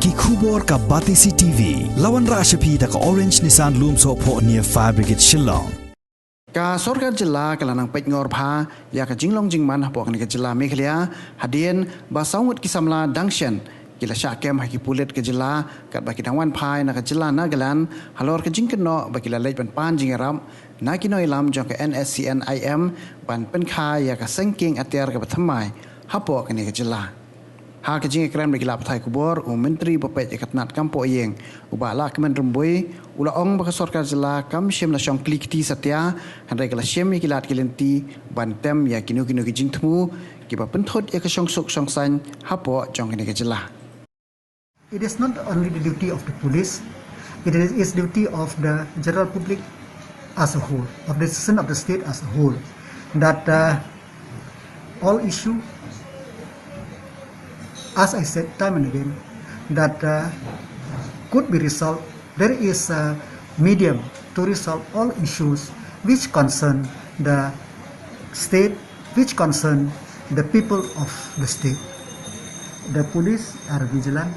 ki khubor ka Batisi TV lawan ra shapi ta ka Orange Nissan Loom so pho near Fire Brigade Shillong ka Sorkar jilla kalanang Peitngor pha ya ka jinglong jingman pok ni ka jilla Meghalaya Hadien ba saungut ki Samla Dangshen kila sha kem ha ki pulet ka jilla kat ba ki dangwan phai na ka jilla Nagaland halor ka jingkno ba kila lej ban pan jingaram na ki noi lam jong ka NSCNIM ban pen kha ya ka Seng king atiar ka Thymmai ha pok ni ka jilla ha ka jing ekran bagi lap thai kubor menteri bapet ekatnat kampo yeng uba la kemen rumbui ula ong baka Sorkar jela kam shem la shong klikti satya handai kala shem kilat kilenti bantem ya kinu ki jing Thmu kiba penthot ya ka shong suk shong san hapo jong ni ka jela. It is not only the duty of the police, it is duty of the general public as a whole, of the citizen of the state as a whole, that all issue, as I said time and again, that could be resolved. There is a medium to resolve all issues which concern the state, which concern the people of the state. The police are vigilant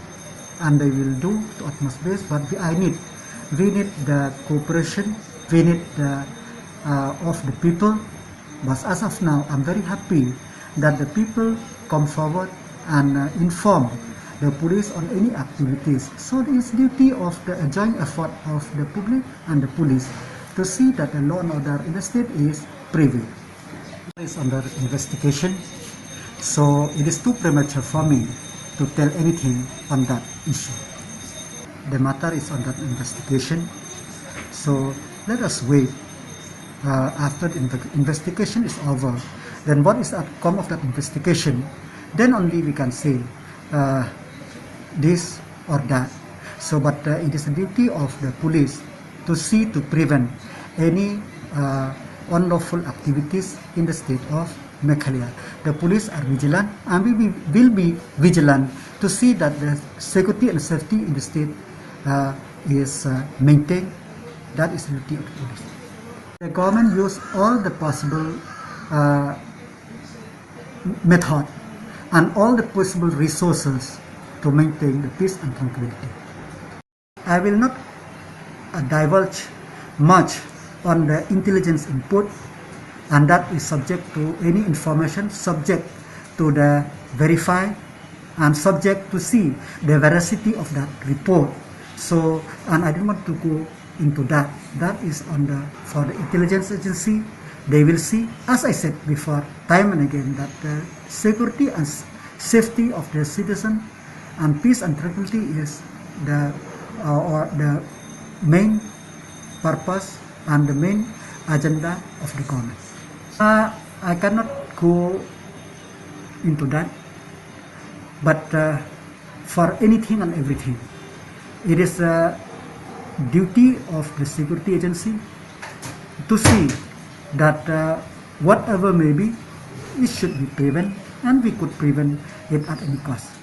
and they will do the utmost best, but we need the cooperation, we need the of the people. But as of now, I'm very happy that the people come forward and inform the police on any activities. So it is duty of the joint effort of the public and the police to see that the law and order in the state is prevail. It is under investigation, so it is too premature for me to tell anything on that issue. The matter is under investigation, so let us wait. After the investigation is over, then what is the outcome of that investigation? Then only we can say this or that. So, but it is the duty of the police to see to prevent any unlawful activities in the state of Meghalaya. The police are vigilant, and we will be vigilant to see that the security and safety in the state is maintained. That is the duty of the police. The government use all the possible method and all the possible resources to maintain the peace and tranquility. I will not divulge much on the intelligence input, and that is subject to any information, subject to the verify, and subject to see the veracity of that report. So, and I don't want to go into that. That is for the intelligence agency. They will see, as I said before, time and again, that the security and safety of the citizen and peace and tranquility is the main purpose and the main agenda of the government. I cannot go into that, but for anything and everything, it is a duty of the security agency to see that whatever may be, it should be prevented, and we could prevent it at any cost.